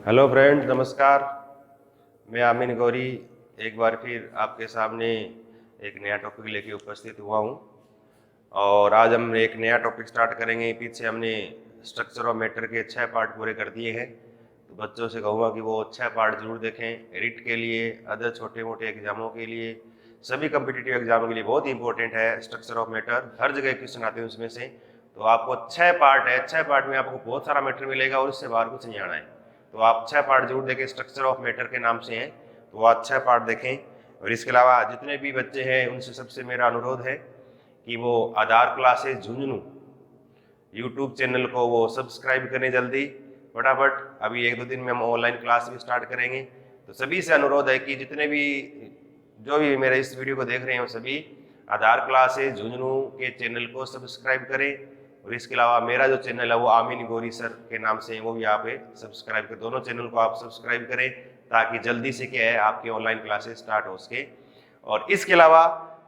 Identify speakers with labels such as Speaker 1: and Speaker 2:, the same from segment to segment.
Speaker 1: Hello friends, नमस्कार। मैं आमिन गौरी एक बार फिर आपके सामने एक नया टॉपिक लेके उपस्थित हुआ हूँ। और आज हम एक नया टॉपिक स्टार्ट करेंगे। पीछे हमने स्ट्रक्चर ऑफ मैटर के 6 पार्ट पूरे कर दिए हैं, तो बच्चों से कहूँगा कि वो 6 पार्ट जरूर देखें। रिट के लिए, अदर छोटे मोटे एग्जामों के लिए, सभी कम्पिटिटिव एग्जामों के लिए बहुत इंपॉर्टेंट है स्ट्रक्चर ऑफ मैटर। हर जगह क्वेश्चन आते हैं उसमें से। तो आपको 6 पार्ट है, 6 पार्ट में आपको बहुत सारा मैटर मिलेगा और उससे बाहर कुछ नहीं आना है। तो आप 6 पार्ट जरूर देखें, स्ट्रक्चर ऑफ मैटर के नाम से हैं, तो आप 6 पार्ट देखें। और इसके अलावा जितने भी बच्चे हैं उनसे सबसे मेरा अनुरोध है कि वो आधार क्लासेस झुंझुनू यूट्यूब चैनल को वो सब्सक्राइब करें जल्दी फटाफट। अभी 1-2 दिन में हम ऑनलाइन क्लास भी स्टार्ट करेंगे। तो सभी से अनुरोध है कि जितने भी जो भी मेरे इस वीडियो को देख रहे हैं वो सभी आधार क्लासेस झुंझुनू के चैनल को सब्सक्राइब करें। और इसके अलावा मेरा जो चैनल है वो आमिन गौरी सर के नाम से है, वो भी आप सब्सक्राइब करें। दोनों चैनल को आप सब्सक्राइब करें ताकि जल्दी से क्या है आपकी ऑनलाइन क्लासेस स्टार्ट हो सके। और इसके अलावा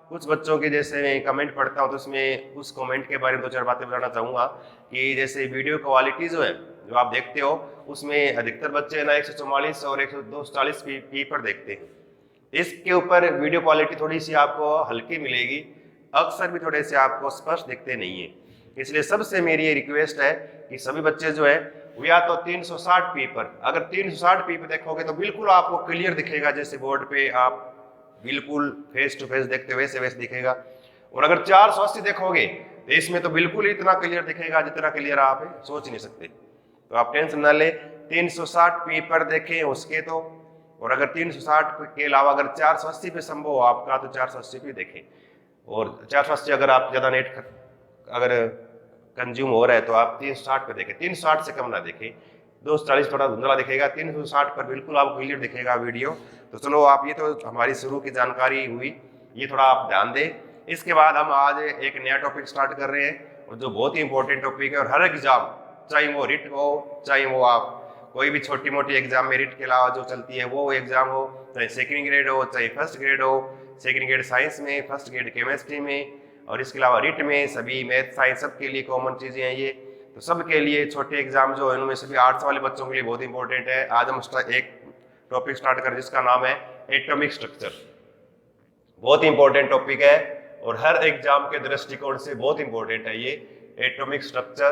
Speaker 1: कुछ बच्चों के जैसे मैं कमेंट पढ़ता हूँ तो उसमें उस कमेंट के बारे में 2-4 बातें बताना चाहूँगा कि जैसे वीडियो क्वालिटी जो है जो आप देखते हो उसमें अधिकतर बच्चे ना 144 और 140 पी पर देखते हैं। इसके ऊपर वीडियो क्वालिटी थोड़ी सी आपको हल्की मिलेगी, अक्सर भी थोड़े से आपको स्पष्ट दिखते नहीं है। इसलिए सबसे मेरी ये रिक्वेस्ट है कि सभी बच्चे जो है वो या तो 360 पी पर, अगर 360 पी पर देखोगे तो बिल्कुल आपको क्लियर दिखेगा, जैसे बोर्ड पे आप बिल्कुल फेस टू फेस देखते वैसे वैसे दिखेगा। और अगर 480 देखोगे तो इसमें तो बिल्कुल इतना क्लियर दिखेगा जितना क्लियर आप सोच नहीं सकते। तो आप टेंशन ना ले, 360 पी पर देखें उसके तो। और अगर 360 के अलावा अगर 480 पे संभव हो आपका तो 480 पे देखें। और 480 अगर आप ज़्यादा नेट अगर कंज्यूम हो रहा है तो आप 360 पे देखें, 360 से कम ना देखें। 240 थोड़ा धुंधला दिखेगा, 360 पर बिल्कुल आपको क्लियर दिखेगा वीडियो। तो चलो आप ये तो हमारी शुरू की जानकारी हुई, ये थोड़ा आप ध्यान दें। इसके बाद हम आज एक नया टॉपिक स्टार्ट कर रहे हैं और जो बहुत ही इंपॉर्टेंट टॉपिक है। और हर एग्जाम, चाहे वो रिट हो, चाहे वो आप कोई भी छोटी मोटी एग्जाम में रिट के अलावा जो चलती है वो एग्जाम हो, चाहे सेकेंड ग्रेड हो चाहे फर्स्ट ग्रेड हो, सेकेंड ग्रेड साइंस में, फर्स्ट ग्रेड केमिस्ट्री में, और इसके अलावा रिट में सभी मैथ साइंस सबके लिए कॉमन चीज़ें हैं ये। तो सबके लिए छोटे एग्जाम जो है उनमें सभी आर्ट्स वाले बच्चों के लिए बहुत इंपॉर्टेंट है। आज हम एक टॉपिक स्टार्ट करें जिसका नाम है एटॉमिक स्ट्रक्चर। बहुत इंपॉर्टेंट टॉपिक है और हर एग्जाम के दृष्टिकोण से बहुत इंपॉर्टेंट है ये एटॉमिक स्ट्रक्चर,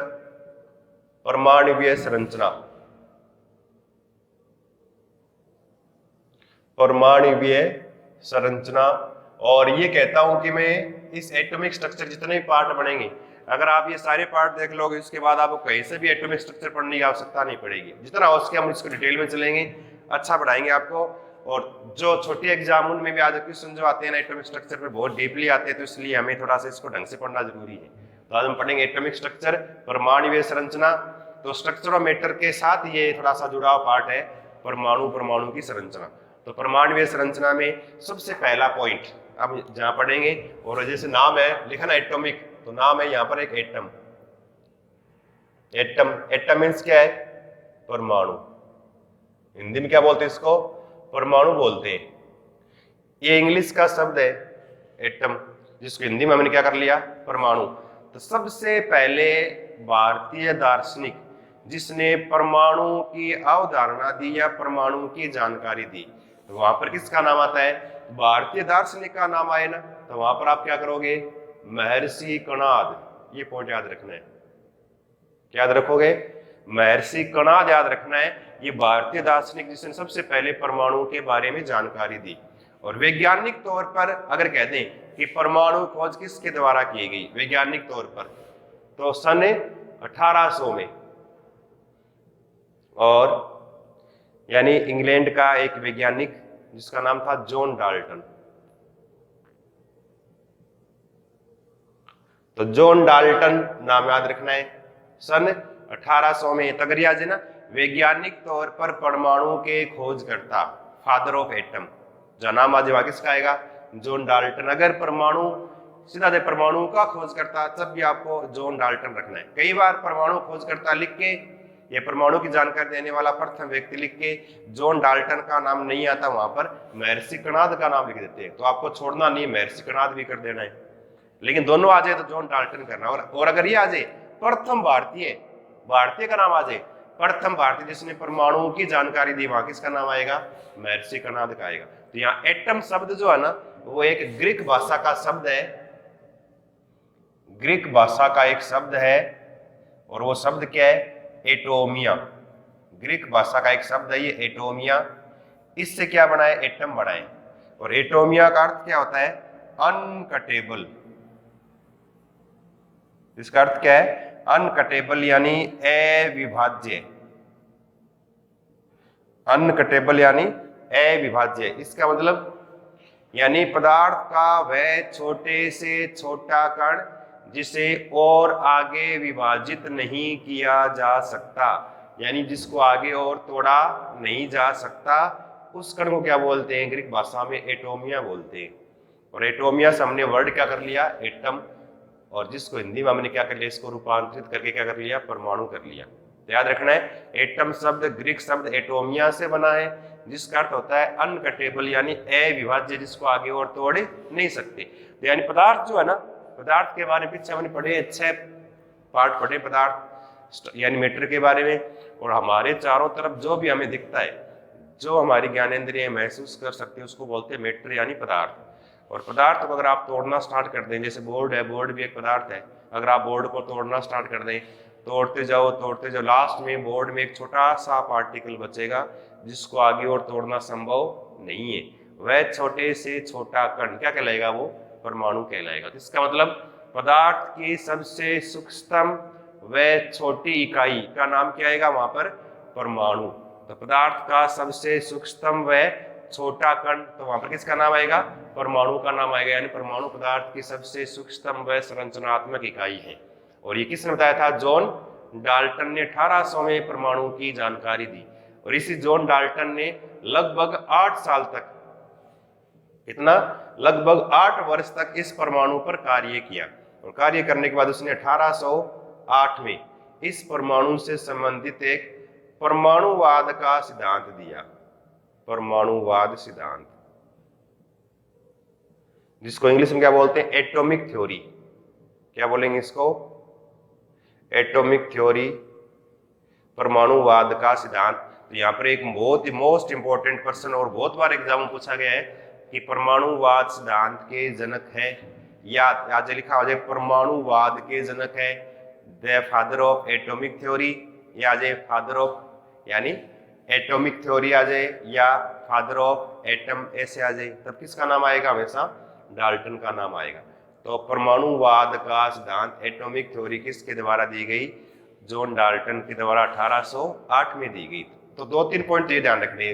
Speaker 1: परमाणुवीय संरचना। परमाणुवीय संरचना। और ये कहता हूं कि मैं इस एटॉमिक स्ट्रक्चर जितने भी पार्ट बनेंगे, अगर आप ये सारे पार्ट देख लोगे उसके बाद आपको कहीं से भी एटॉमिक स्ट्रक्चर पढ़ने की आवश्यकता नहीं पड़ेगी। जितना हो सके हम इसको डिटेल में चलेंगे, अच्छा पढ़ाएंगे आपको। और जो छोटी एग्जाम उनमें भी आज क्वेश्चन जो आते हैं ना एटॉमिक स्ट्रक्चर पे बहुत डीपली आते हैं, तो इसलिए हमें थोड़ा सा इसको ढंग से पढ़ना जरूरी है। तो आज हम पढ़ेंगे एटॉमिक स्ट्रक्चर, परमाणुवीय संरचना। तो स्ट्रक्चर ऑफ मैटर के साथ ये थोड़ा सा जुड़ा हुआ पार्ट है परमाणु की संरचना। तो परमाणुवीय संरचना में सबसे पहला पॉइंट अब जहां पढ़ेंगे, और जैसे नाम है लिखा ना एटॉमिक, तो नाम है यहाँ पर एक एटम। एटम, एटम मीन्स क्या है? परमाणु। हिंदी में क्या बोलते हैं इसको? परमाणु बोलते हैं। ये इंग्लिश का शब्द है एटम, जिसको हिंदी में हमने क्या कर लिया? परमाणु। तो सबसे पहले भारतीय दार्शनिक जिसने परमाणु की अवधारणा दी या परमाणु की जानकारी दी, तो वहां पर किसका नाम आता है? भारतीय दार्शनिक का नाम आए ना, तो वहां पर आप क्या करोगे? महर्षि कणाद। ये पॉइंट याद रखना है। क्या याद रखोगे? महर्षि कणाद याद रखना है। ये भारतीय दार्शनिक जिसने सबसे पहले परमाणु के बारे में जानकारी दी। और वैज्ञानिक तौर पर अगर कह दें कि परमाणु खोज किसके द्वारा की गई वैज्ञानिक तौर पर, तो सन 1800 में। और यानी इंग्लैंड का एक वैज्ञानिक जिसका नाम था जॉन डाल्टन। तो जॉन डाल्टन नाम याद रखना है। सन 1800 में तगरिया जी ना वैज्ञानिक तौर पर परमाणु के खोजकर्ता, फादर ऑफ एटम, जो नाम आज वहां किसका आएगा? John Dalton. अगर परमाणु सीधा दे परमाणु का खोजकर्ता, तब भी आपको जॉन डाल्टन रखना है। कई बार परमाणु खोजकर्ता लिख के, ये परमाणु की जानकारी देने वाला प्रथम व्यक्ति लिख के जॉन डाल्टन का नाम नहीं आता, वहां पर महर्षि कणाद का नाम लिख देते हैं। तो आपको छोड़ना नहीं, महर्षि कणाद भी कर देना है, लेकिन दोनों आ जाए तो जॉन डाल्टन करना। और अगर ये आ जाए प्रथम भारतीय का नाम आ जाए, प्रथम भारतीय जिसने परमाणुओं की जानकारी दी, वहां किसका नाम आएगा? महर्षि कणाद का आएगा। तो यहाँ एटम शब्द जो है ना वो एक ग्रीक भाषा का शब्द है, ग्रीक भाषा का एक शब्द है, और वो शब्द क्या है? एटोमिया। ग्रीक भाषा का एक शब्द है ये एटोमिया। इससे क्या बना है? एटम बना है। और एटोमिया का अर्थ क्या होता है? अनकटेबल। इसका अर्थ क्या है? अनकटेबल यानी अविभाज्य। अनकटेबल यानी अविभाज्य। इसका मतलब यानी पदार्थ का वह छोटे से छोटा कण जिसे और आगे विभाजित नहीं किया जा सकता, यानी जिसको आगे और तोड़ा नहीं जा सकता, उस कण को क्या बोलते हैं? ग्रीक भाषा में एटोमिया बोलते हैं। और एटोमिया से हमने वर्ड क्या कर लिया? एटम। और जिसको हिंदी में हमने क्या कर लिया? इसको रूपांतरित करके क्या कर लिया? परमाणु कर लिया। तो याद रखना है एटम शब्द ग्रीक शब्द एटोमिया से बना है, जिसका अर्थ होता है अनकटेबल यानी अविभाज्य, जिसको आगे और तोड़ नहीं सकते। तो यानी पदार्थ जो है ना, पदार्थ के बारे में पीछे हमने पढ़े 6 पार्ट पढ़े पदार्थ यानी मैटर के बारे में। और हमारे चारों तरफ जो भी हमें दिखता है, जो हमारी ज्ञानेंद्रिय महसूस कर सकते हैं, उसको बोलते हैं मैटर यानी पदार्थ। और पदार्थ को अगर आप तोड़ना स्टार्ट कर दें, जैसे बोर्ड है, बोर्ड भी एक पदार्थ है, अगर आप बोर्ड को तोड़ना स्टार्ट कर दें, तोड़ते जाओ, लास्ट में बोर्ड में एक छोटा सा पार्टिकल बचेगा जिसको आगे और तोड़ना संभव नहीं है। वह छोटे से छोटा कण क्या कहलाएगा? वो परमाणु कहलाएगा। तो इसका मतलब पदार्थ की सबसे सूक्ष्म व छोटी इकाई का नाम क्या आएगा वहां पर? परमाणु। तो पदार्थ का सबसे सूक्ष्म व छोटा कण, तो वहां पर किसका नाम आएगा? परमाणु का नाम आएगा। यानी परमाणु पदार्थ की सबसे सूक्ष्म व संरचनात्मक इकाई है। और ये किसने बताया था? जॉन डाल्टन ने 1800 में परमाणु की जानकारी दी। और इसी जॉन डाल्टन ने लगभग 8 साल तक, कितना? लगभग 8 वर्ष तक इस परमाणु पर कार्य किया। और कार्य करने के बाद उसने 1808 में इस परमाणु से संबंधित एक परमाणुवाद का सिद्धांत दिया। परमाणुवाद सिद्धांत, जिसको इंग्लिश में क्या बोलते हैं? Atomic theory. क्या बोलेंगे इसको? एटॉमिक थ्योरी, परमाणुवाद का सिद्धांत। तो यहाँ पर एक बहुत ही मोस्ट इंपॉर्टेंट क्वेश्चन और बहुत बार एग्जाम में पूछा गया है कि परमाणुवाद सिद्धांत के जनक है, या आज लिखा हो जाए परमाणुवाद के जनक है, the father of atomic theory, या आ जाए फादर ऑफ यानी एटॉमिक थ्योरी आ जाए, या फादर ऑफ एटम ऐसे आ जाए, तब किसका नाम आएगा? हमेशा डाल्टन का नाम आएगा। तो परमाणुवाद का सिद्धांत एटॉमिक थ्योरी किसके द्वारा दी गई? जॉन डाल्टन के द्वारा 1808 में दी गई। तो 2-3 पॉइंट ये ध्यान रखने।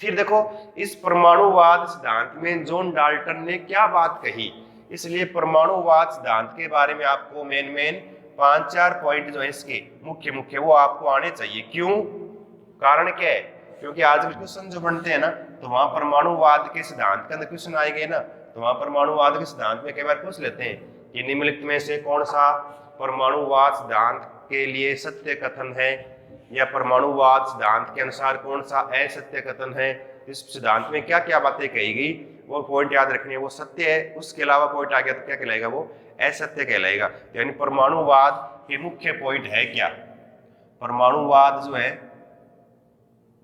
Speaker 1: फिर देखो इस परमाणुवाद सिद्धांत में जॉन डाल्टन ने क्या बात कही, इसलिए परमाणुवाद सिद्धांत के बारे में आपको मेन 5-4 पॉइंट जो है इसके मुख्य वो आपको आने चाहिए। क्यों? कारण क्या है? क्योंकि आज के क्वेश्चन जो बनते हैं ना, तो वहां परमाणुवाद के सिद्धांत के अंदर क्वेश्चन आएंगे ना, तो वहां परमाणुवाद के सिद्धांत में कई बार पूछ लेते हैं कि निम्नलिखित में से कौन सा परमाणुवाद सिद्धांत के लिए सत्य कथन है, या परमाणुवाद सिद्धांत के अनुसार कौन सा असत्य कथन है। इस सिद्धांत में क्या क्या बातें कही गई वो पॉइंट याद रखने, वो सत्य है, उसके अलावा पॉइंट आ गया तो क्या कहलाएगा? वो असत्य कहलाएगा। यानी परमाणुवाद के मुख्य पॉइंट है क्या? परमाणुवाद जो है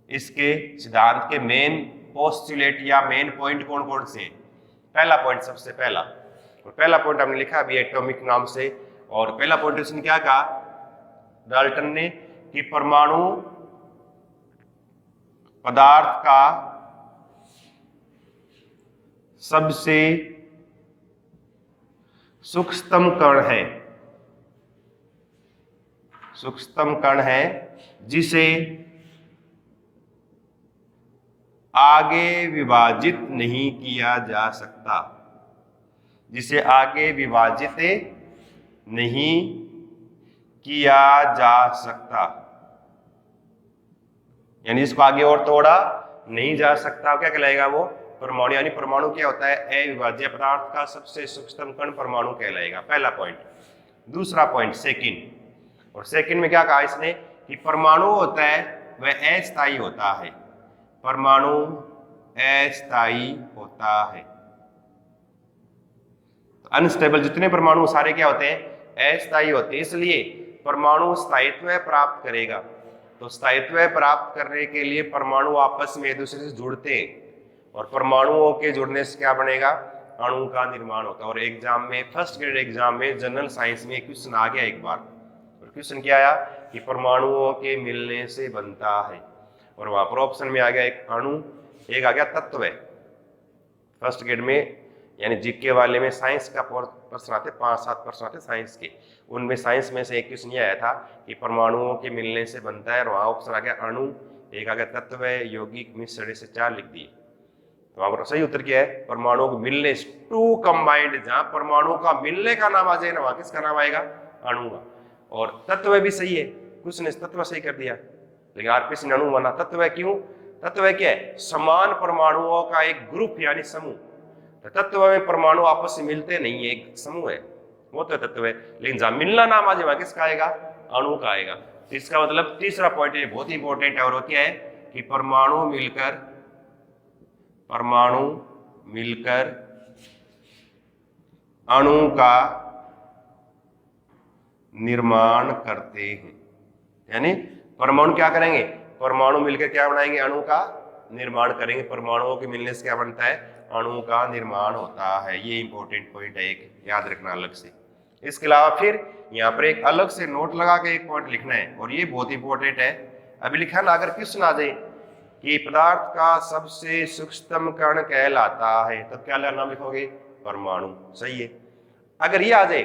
Speaker 1: इसके सिद्धांत के मेन पोस्टुलेट या मेन पॉइंट कौन कौन से? पहला पॉइंट, सबसे पहला, और पहला पॉइंट हमने लिखा अभी एटॉमिक नाम से। और पहला पॉइंट उसने क्या कहा डाल्टन ने कि परमाणु पदार्थ का सबसे सूक्ष्म कण है, सूक्ष्म कण है जिसे आगे विभाजित नहीं किया जा सकता, जिसे आगे विभाजित नहीं किया जा सकता, यानी इसको आगे और तोड़ा नहीं जा सकता। क्या कहलाएगा वो? परमाणु। यानी परमाणु क्या होता है? अविभाज्य पदार्थ का सबसे सूक्ष्म कण परमाणु कहलाएगा। पहला पॉइंट। दूसरा पॉइंट सेकंड, और सेकंड में क्या कहा इसने कि परमाणु होता है वह अस्थायी होता है, परमाणु अस्थायी होता है। अनस्टेबल जितने परमाणु सारे क्या होते हैं? अस्थायी होते हैं, इसलिए परमाणु स्थायित्व प्राप्त करेगा। तो स्थायित्व प्राप्त करने के लिए परमाणु आपस में एक दूसरे से जुड़ते हैं और परमाणुओं के जुड़ने से क्या बनेगा, अणु का निर्माण होता है। और एग्जाम में, फर्स्ट ग्रेड एग्जाम में जनरल साइंस में क्वेश्चन आ गया एक बार, और क्वेश्चन क्या आया कि परमाणुओं के मिलने से बनता है, और वहां पर ऑप्शन में आ गया एक अणु, एक आ गया तत्व। फर्स्ट ग्रेड में यानी जीके वाले में साइंस का प्रश्न आते, 5-7 प्रश्न आते साइंस के, उनमें साइंस में से एक क्वेश्चन ये आया था कि परमाणुओं के मिलने से बनता है, और वहां ऑप्शन आ गया अणु, एक आ गया तत्व, यौगिक, मिश्रण से 4 लिख दिए। तो वहां पर सही उत्तर क्या है, परमाणुओं के मिलने, टू कंबाइंड, जहां परमाणु का मिलने का नाम आ जाए ना वहां किसका नाम आएगा, अणु का। और तत्व भी सही है, कुछ ने तत्व सही कर दिया, लेकिन आरपीसी ने अणु माना। तत्व क्यों, तत्व क्या है, समान परमाणुओं का एक ग्रुप यानी समूह। तत्व में परमाणु आपस में मिलते नहीं है, एक समूह है, वो तो तत्व है, लेकिन जहां मिलना नाम आ जाए वहां किसका आएगा, अणु का आएगा। तो इसका मतलब तीसरा पॉइंट है, बहुत इंपॉर्टेंट है, और वो क्या है कि परमाणु मिलकर अणु का निर्माण करते हैं। यानी परमाणु क्या करेंगे, परमाणु मिलकर क्या बनाएंगे, अणु का निर्माण करेंगे। परमाणुओं के मिलने से क्या बनता है, अणु का निर्माण होता है। ये इंपॉर्टेंट पॉइंट है, एक याद रखना अलग से। इसके अलावा फिर यहाँ पर एक अलग से नोट लगा के एक पॉइंट लिखना है, और ये बहुत इंपॉर्टेंट है। अभी लिखा ना, अगर क्वेश्चन आ जाए कि पदार्थ का सबसे सूक्ष्म कण कहलाता है, तब क्या नाम लिखोगे, परमाणु। सही है। अगर ये आ जाए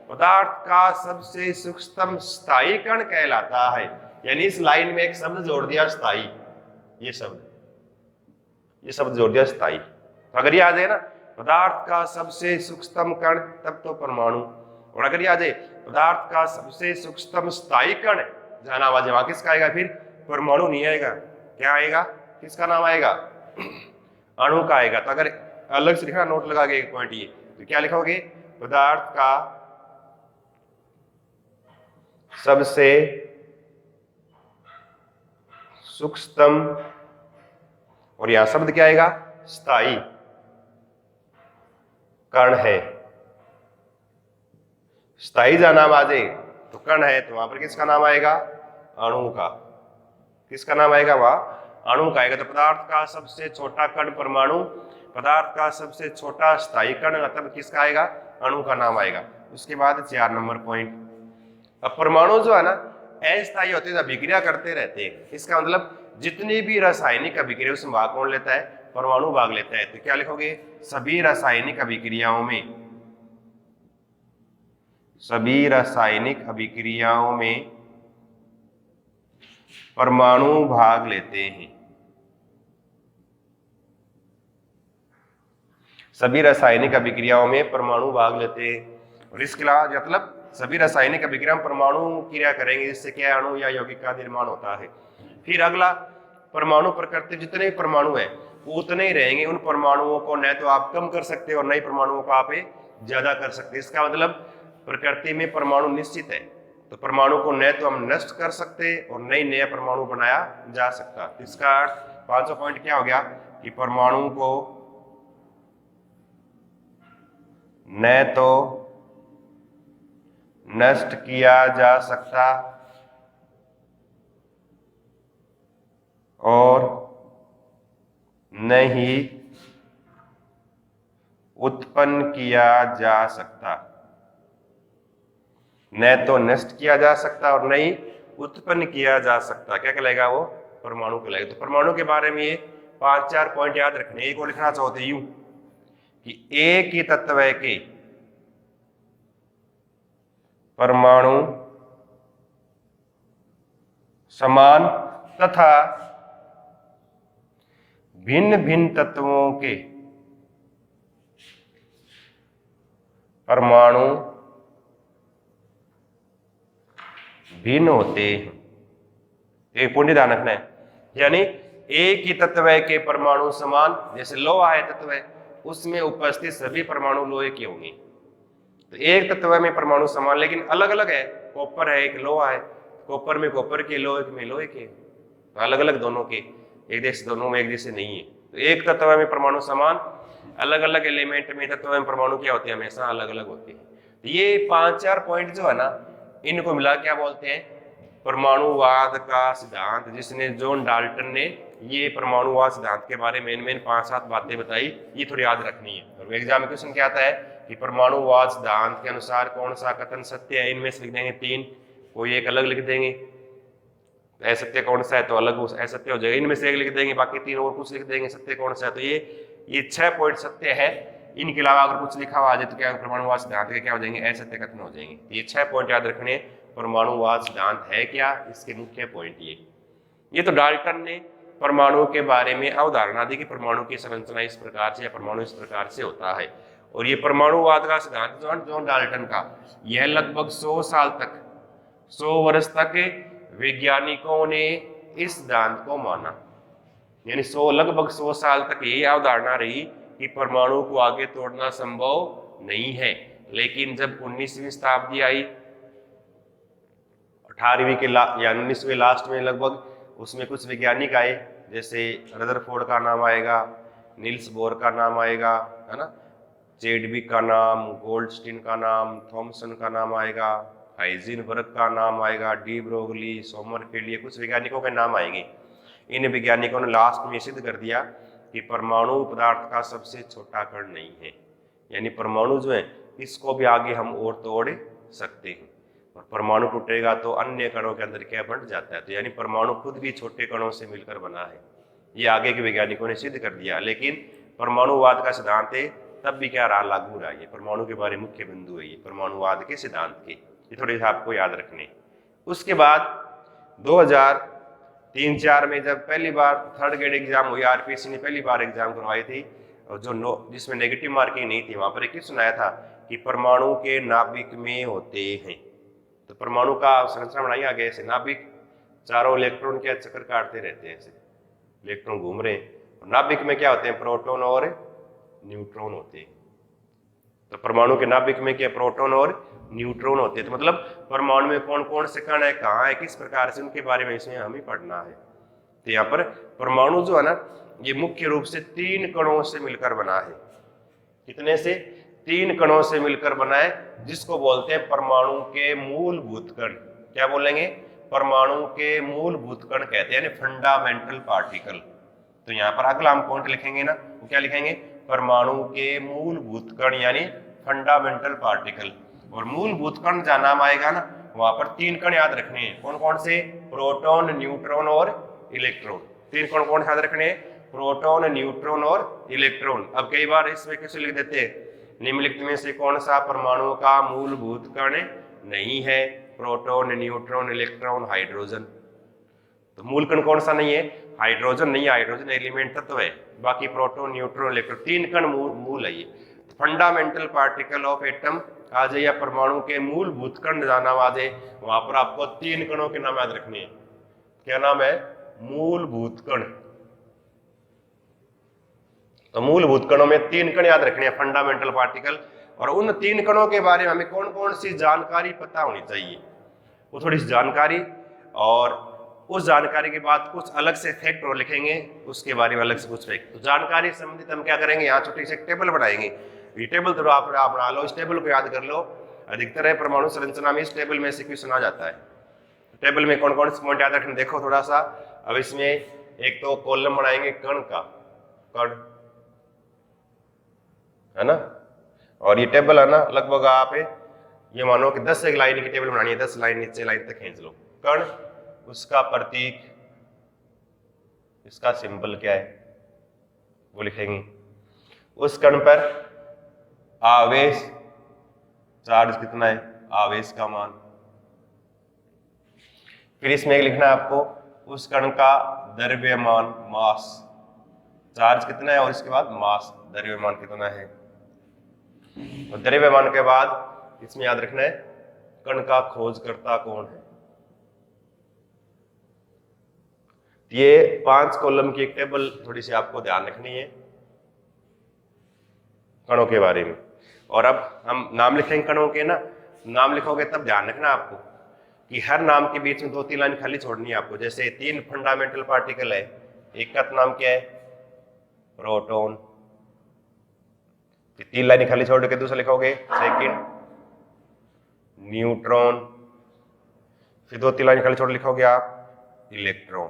Speaker 1: पदार्थ का सबसे सूक्ष्म स्थायी कण कहलाता है, यानी इस लाइन में एक शब्द जोड़ दिया स्थायी, ये शब्द जोड़ दिया स्थायी। तो अगर ये आ जाए ना पदार्थ का सबसे सूक्ष्म कण, तब तो परमाणु। और अगर ये आ जाए पदार्थ का सबसे सूक्ष्म स्थायी कण, जहां नाम आ जाए वहां किसका आएगा, फिर परमाणु नहीं आएगा, क्या आएगा, किसका नाम आएगा, अणु का आएगा। तो अगर अलग से लिखना, नोट लगा के एक पॉइंट ये, तो क्या लिखोगे, पदार्थ का सबसे सूक्ष्म, और यहां शब्द क्या आएगा, स्थायी कण है। स्थायी जहां नाम आ जाए तो कण है, तो वहां पर किसका नाम आएगा, अणु का। किसका नाम आएगा, वहां अणु का आएगा। तो पदार्थ का सबसे छोटा कण परमाणु, पदार्थ का सबसे छोटा स्थायी कण, मतलब किसका आएगा, अणु का नाम आएगा। उसके बाद 4 नंबर पॉइंट, अब परमाणु जो है ना अस्थायी होते हैं, अभिक्रिया करते रहते हैं। इसका मतलब जितनी भी रासायनिक अभिक्रिया उसमें भाग कौन लेता है, परमाणु भाग लेता है। तो क्या लिखोगे, सभी रासायनिक अभिक्रियाओं में परमाणु भाग लेते हैं। सभी रासायनिक अभिक्रियाओं में परमाणु भाग लेते हैं। और इसके अलावा मतलब सभी रासायनिक अभिक्रिया में परमाणु क्रिया करेंगे, जिससे क्या अणु या यौगिक का निर्माण होता है। फिर अगला, परमाणु प्रकृति जितने परमाणु है वो उतने ही रहेंगे। उन परमाणुओं को न तो आप कम कर सकते और नए परमाणुओं को आप ज्यादा कर सकते। इसका मतलब प्रकृति में परमाणु निश्चित है, तो परमाणु को न तो हम नष्ट कर सकते और नया परमाणु बनाया जा सकता। इसका 5वां पॉइंट क्या हो गया कि परमाणु को न तो नष्ट किया जा सकता और न ही उत्पन्न किया जा सकता। न तो नष्ट किया जा सकता और न ही उत्पन्न किया जा सकता। क्या कहलाएगा वो, परमाणु कहलाएगा। तो परमाणु के बारे में ये 5-4 पॉइंट याद रखने। एक और लिखना चाहते यूं कि एक ही तत्व के परमाणु समान तथा भिन्न भिन्न तत्वों के परमाणु भिन्न होते हैं। एक पॉइंट ध्यान रखना है, यानी एक ही तत्व के परमाणु समान, जैसे लोहा है तत्व है, उसमें उपस्थित सभी परमाणु लोहे के होंगे। तो एक तत्व में परमाणु समान लेकिन अलग अलग है। कॉपर है, एक लोहा है, कॉपर में कॉपर के, लोहे में लोहे के, तो अलग अलग दोनों के, एक जैसे दोनों में एक जैसे नहीं है। तो एक तत्व में परमाणु समान, अलग अलग एलिमेंट में तत्व में परमाणु क्या होते हैं, हमेशा अलग अलग होते हैं। ये 5-4 पॉइंट जो है ना, इनको मिला क्या बोलते हैं, परमाणुवाद का सिद्धांत, जिसने जॉन डाल्टन ने ये परमाणुवाद सिद्धांत के बारे में मेन 5-7 बातें बताई, ये थोड़ी याद रखनी है। और एग्जाम में क्वेश्चन क्या आता है कि परमाणुवाद सिद्धांत के अनुसार कौन सा कथन सत्य है, इनमें से लिख देंगे 3, कोई एक अलग लिख देंगे, असत्य कौन सा है तो अलग असत्य हो जाएगा, इनमें से एक लिख देंगे, बाकी 3 और कुछ लिख देंगे, सत्य कौन सा है। तो ये 6 पॉइंट सत्य है, इनके अलावा अगर कुछ लिखा हुआ आ जाए तो क्या परमाणुवाद सिद्धांत के क्या हो जाएंगे, असत्य कथन हो जाएंगे। ये 6 पॉइंट याद रखने। परमाणुवाद सिद्धांत है क्या, इसके मुख्य पॉइंट ये तो डाल्टन ने परमाणु के बारे में अवधारणा दी कि परमाणु की संरचना इस प्रकार से या परमाणु इस प्रकार से होता है। और ये परमाणुवाद का सिद्धांत जॉन डाल्टन का, यह लगभग 100 साल तक, 100 वर्ष तक वैज्ञानिकों ने इस सिद्धांत को माना। यानी लगभग 100 साल तक ये अवधारणा रही कि परमाणु को आगे तोड़ना संभव नहीं है। लेकिन जब 19वीं शताब्दी आई, 18वीं के या 19वीं लास्ट में लगभग, उसमें कुछ वैज्ञानिक आए, जैसे रदरफोर्ड का नाम आएगा, नील्स बोर का नाम आएगा, है ना, चेडविक का नाम, गोल्डस्टीन का नाम, थॉमसन का नाम आएगा, हाइजेनबर्ग का नाम आएगा, डी ब्रोगली, सोमरफेल्ड, ये कुछ वैज्ञानिकों के नाम आएंगे। इन वैज्ञानिकों ने लास्ट में सिद्ध कर दिया कि परमाणु पदार्थ का सबसे छोटा कण नहीं है। यानी परमाणु जो है इसको भी आगे हम और तोड़ सकते हैं, और परमाणु टूटेगा तो अन्य कणों के अंदर क्या बंट जाता है। तो यानी परमाणु खुद भी छोटे कणों से मिलकर बना है, ये आगे के वैज्ञानिकों ने सिद्ध कर दिया। लेकिन परमाणुवाद का सिद्धांत है तब भी क्या रहा, लागू रहा। ये परमाणु के बारे में मुख्य बिंदु है ये परमाणुवाद के सिद्धांत के, ये थोड़े से आपको याद रखने। उसके बाद 2003-4 में जब पहली बार थर्ड ग्रेड एग्जाम हुई, आरपीएससी ने पहली बार एग्जाम करवाई थी, और जिसमें नेगेटिव मार्किंग नहीं थी, वहां पर एक क्वेश्चन आया था कि परमाणु के नाभिक में होते हैं। तो परमाणु का संरचना बनाई आगे ऐसे, नाभिक चारों इलेक्ट्रॉन के चक्कर काटते रहते हैं, ऐसे इलेक्ट्रॉन घूम रहे हैं, और नाभिक में क्या होते हैं, प्रोटॉन और न्यूट्रॉन होते हैं। तो परमाणु के नाभिक में क्या, प्रोटॉन और न्यूट्रॉन होते हैं। तो मतलब परमाणु में कौन कौन से कण है, कहाँ है, किस प्रकार से, उनके बारे में इसमें हमें पढ़ना है। तो यहाँ पर परमाणु जो है ना, ये मुख्य रूप से 3 कणों से मिलकर बना है। कितने से, 3 कणों से मिलकर बना है, जिसको बोलते हैं परमाणु के मूलभूत कण। क्या बोलेंगे, परमाणु के मूलभूत कण कहते हैं, यानी फंडामेंटल पार्टिकल। तो यहाँ पर अगला हम पॉइंट लिखेंगे ना, वो क्या लिखेंगे, परमाणु के मूलभूत कण यानी फंडामेंटल पार्टिकल। और मूलभूत कण जहां नाम आएगा ना, वहां पर 3 कण याद रखने हैं। कौन कौन से, प्रोटॉन, न्यूट्रॉन और इलेक्ट्रॉन। 3 कण कौन याद रखने हैं, प्रोटॉन, न्यूट्रॉन और इलेक्ट्रॉन। अब कई बार इसमें कैसे लिख देते हैं, निम्नलिखित में से कौन सा परमाणु का मूलभूत कण नहीं है, प्रोटॉन, न्यूट्रॉन, इलेक्ट्रॉन, हाइड्रोजन। तो मूल कण कौन सा नहीं है, हाइड्रोजन नहीं है, हाइड्रोजन एलिमेंट तत्व है, बाकी प्रोटॉन, न्यूट्रॉन, इलेक्ट्रॉन, 3 कण मूल है। ये फंडामेंटल पार्टिकल ऑफ एटम आ जाए, या परमाणु के मूलभूत कण जाना आ जाए, वहां पर आपको 3 कणों के नाम याद रखने हैं। क्या नाम है, मूलभूत कण। तो मूलभूत कणों में 3 कण याद रखने हैं, फंडामेंटल पार्टिकल। और उन 3 कणों के बारे में हमें कौन कौन सी जानकारी पता होनी चाहिए, वो थोड़ी सी जानकारी, और उस जानकारी के बाद कुछ अलग से फैक्ट और लिखेंगे, उसके बारे में अलग से कुछ फैक्ट। तो जानकारी संबंधित हम क्या करेंगे, यहाँ छोटी सी टेबल बनाएंगे। ये टेबल थोड़ा आप बना लो, इस टेबल को याद कर लो। अधिकतर है परमाणु संरचना में इस टेबल में से क्वेश्चन आ जाता है। टेबल में कौन कौन से पॉइंट याद रखने, देखो थोड़ा सा। अब इसमें एक तो कॉलम बनाएंगे कण का, कण है ना, और ये टेबल है ना, लगभग आप ये मानो कि 10 एक लाइन की टेबल बनानी है, 10 लाइन नीचे लाइन तक खींच लो। कण, उसका प्रतीक, इसका सिंबल क्या है वो लिखेंगे। उस कण पर आवेश, चार्ज कितना है, आवेश का मान। फिर इसमें एक लिखना है आपको उस कण का द्रव्यमान, मास, चार्ज कितना है, और इसके बाद मास, द्रव्यमान कितना है। और द्रव्यमान के बाद इसमें याद रखना है कण का खोजकर्ता कौन है। ये 5 कॉलम की एक टेबल थोड़ी सी आपको ध्यान रखनी है कणों के बारे में। और अब हम नाम लिखेंगे कणों के ना, नाम लिखोगे तब ध्यान रखना आपको कि हर नाम के बीच में 2-3 लाइन खाली छोड़नी है आपको। जैसे 3 फंडामेंटल पार्टिकल है, एक का नाम क्या है, प्रोटॉन, 3 लाइन खाली छोड़ के दूसरा लिखोगे सेकंड न्यूट्रॉन, फिर 2-3 लाइन खाली छोड़ लिखोगे आप इलेक्ट्रॉन।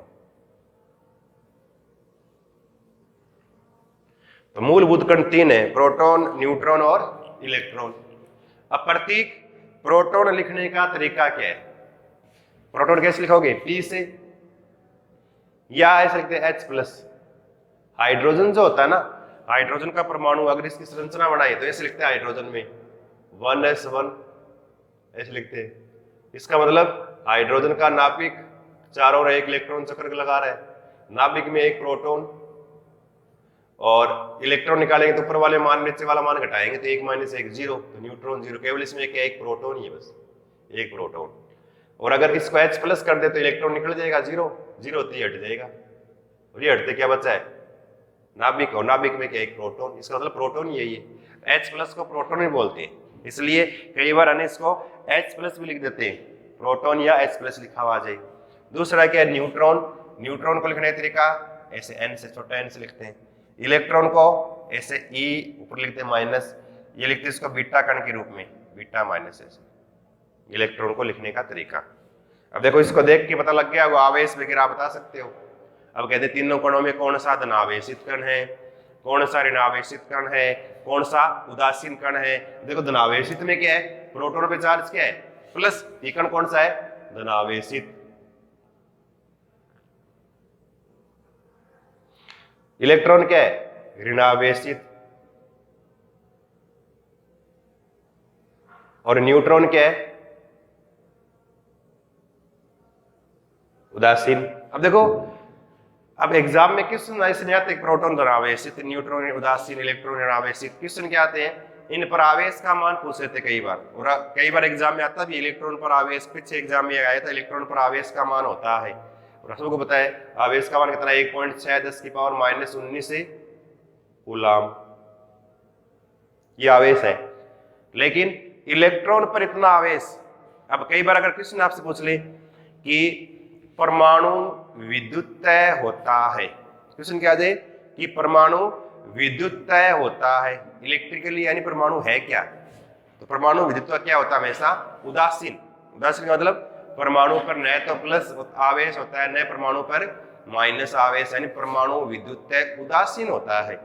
Speaker 1: तो मूलभूत कण 3 है, प्रोटॉन, न्यूट्रॉन और इलेक्ट्रॉन। अब प्रतीक प्रोटॉन लिखने का तरीका क्या है? प्रोटॉन कैसे लिखोगे? P से, या ऐसे लिखते हैं H+। हाइड्रोजन जो होता है ना, हाइड्रोजन का परमाणु अगर इसकी संरचना बनाए तो ऐसे लिखते हैं हाइड्रोजन में 1s1, ऐसे लिखते हैं। इसका मतलब हाइड्रोजन का नाभिक चारों ओर एक इलेक्ट्रॉन चक्र लगा रहा है, नाभिक में एक प्रोटॉन, और इलेक्ट्रॉन निकालेंगे तो ऊपर वाले मान नीचे वाला मान घटाएंगे तो 1 - 1 0, तो न्यूट्रॉन 0। केवल इसमें क्या, एक प्रोटॉन ही है, बस एक प्रोटॉन। और अगर इसको H+ कर दे तो इलेक्ट्रॉन निकल जाएगा 0 0, तो ये हट जाएगा, और ये हटते क्या बचा है, नाभिक, और नाभिक में क्या, एक प्रोटॉन। इसका मतलब प्रोटॉन यही है। H+ को प्रोटॉन ही बोलते हैं, इसलिए कई बार अन्य इसको H+ भी लिख देते हैं, प्रोटॉन या H+ लिखा हुआ आ जाए। दूसरा क्या है, न्यूट्रॉन। न्यूट्रॉन को लिखने का तरीका ऐसे n से, छोटा n से लिखते हैं। इलेक्ट्रॉन को ऐसे E ऊपर लिखते हैं माइनस, ये लिखते हैं इसको बीटा कण के रूप में, बीटा माइनस, ऐसे इलेक्ट्रॉन को लिखने का तरीका। अब देखो इसको देख के पता लग गया, वो आवेश वगैरह आप बता सकते हो। अब कहते हैं तीनों कणों में कौन सा धनावेशित कण है, कौन सा ऋणावेशित कण है, कौन सा उदासीन कण है। देखो धनावेशित में क्या है, प्रोटॉन पे चार्ज क्या है, प्लस। ये कण कौन सा है, धनावेशित। इलेक्ट्रॉन क्या है, ऋणावेशित। और न्यूट्रॉन क्या है, उदासीन। अब देखो, अब एग्जाम में क्वेश्चन ऐसे नहीं आते, प्रोटॉन धनावेशित, न्यूट्रॉन उदासीन, इलेक्ट्रॉन ऋणावेशित। क्वेश्चन क्या आते हैं, इन पर आवेश का मान पूछ लेते कई बार, और कई बार एग्जाम में आता भी इलेक्ट्रॉन पर आवेश। पीछे एग्जाम में आया था इलेक्ट्रॉन पर आवेश का मान होता है, और सबको पता है आवेश का मान कितना, 1.6 × 10⁻⁻19 कूलाम, ये आवेश है। लेकिन इलेक्ट्रॉन पर इतना आवेश, अब कई बार अगर क्वेश्चन आपसे पूछ ले कि परमाणु विद्युतय होता है, क्वेश्चन क्या दे कि परमाणु विद्युतय होता है इलेक्ट्रिकली, यानी परमाणु है क्या, तो परमाणु विद्युत क्या होता है, हमेशा उदासीन। उदासीन का मतलब परमाणु पर न तो प्लस आवेश होता है, न परमाणु पर माइनस आवेश, यानी परमाणु विद्युतय उदासीन होता है।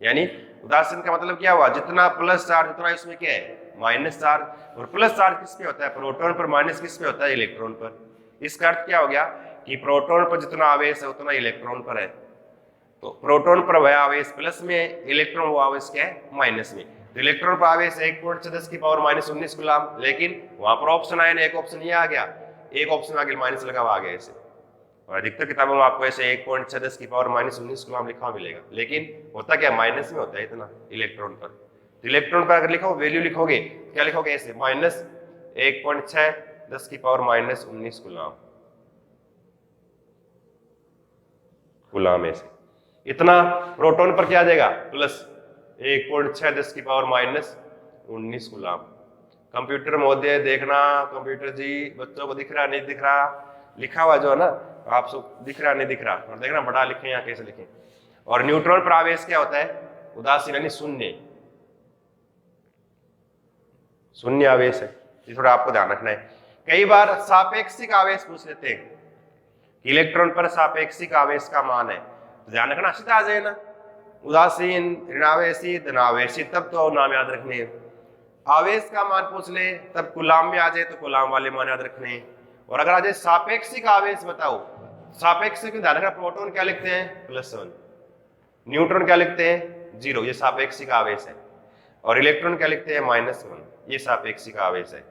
Speaker 1: यानी उदासीन का मतलब क्या हुआ, जितना प्लस चार्ज उतना इसमें क्या है, माइनस चार्ज। और प्लस चार्ज किस पे होता है, प्रोटॉन पर, माइनस किस पे होता है, इलेक्ट्रॉन पर। इसका अर्थ क्या हो गया कि प्रोटॉन पर जितना आवेश है उतना इलेक्ट्रॉन पर है, तो प्रोटॉन पर वह आवेश प्लस में, इलेक्ट्रॉन वो आवेश क्या है, माइनस में। तो इलेक्ट्रॉन पर आवेश 1.10⁻⁻19 कूलाम, लेकिन वहां पर ऑप्शन आया ना, एक ऑप्शन ये आ गया, एक ऑप्शन आगे माइनस लगा हुआ आ गया ऐसे। और अधिकतर किताबों में आपको ऐसे 1.610⁻⁻19 कूलाम लिखा मिलेगा, लेकिन होता क्या, माइनस में होता है इतना इलेक्ट्रॉन पर। तो इलेक्ट्रॉन पर अगर लिखो, वैल्यू लिखोगे क्या लिखोगे, ऐसे -1.610⁻⁻19 कूलाम ऐसे। इतना प्रोटॉन पर क्या आ जाएगा, प्लस 1.610⁻⁻19 कूलाम। कंप्यूटर महोदय देखना, कंप्यूटर जी बच्चों को दिख रहा नहीं दिख रहा, लिखा हुआ जो है ना, आप सब दिख रहा नहीं दिख रहा, और देखना बड़ा लिखे यहाँ कैसे लिखें। और न्यूट्रॉन पर आवेश क्या होता है, उदासीन, यानी शून्य, शून्य आवेश है। ये थोड़ा आपको ध्यान रखना है। कई बार सापेक्षिक आवेश पूछ लेते हैं, इलेक्ट्रॉन पर सापेक्षिक आवेश का मान है, तो ध्यान रखना सीधा आ जाए ना, उदासीन, ऋणावेशी, धनावेशी, तब तो नाम याद रखने हैं। आवेश का मान पूछ ले तब कूलाम में आ जाए तो कूलाम वाले मान याद रखने हैं। और अगर आ जाए सापेक्षिक आवेश बताओ, सापेक्षिक में ध्यान रखना, प्रोटॉन क्या लिखते हैं, +1, न्यूट्रॉन क्या लिखते हैं, 0, ये सापेक्षिक आवेश है। और इलेक्ट्रॉन क्या लिखते हैं, -1, ये सापेक्षिक आवेश है।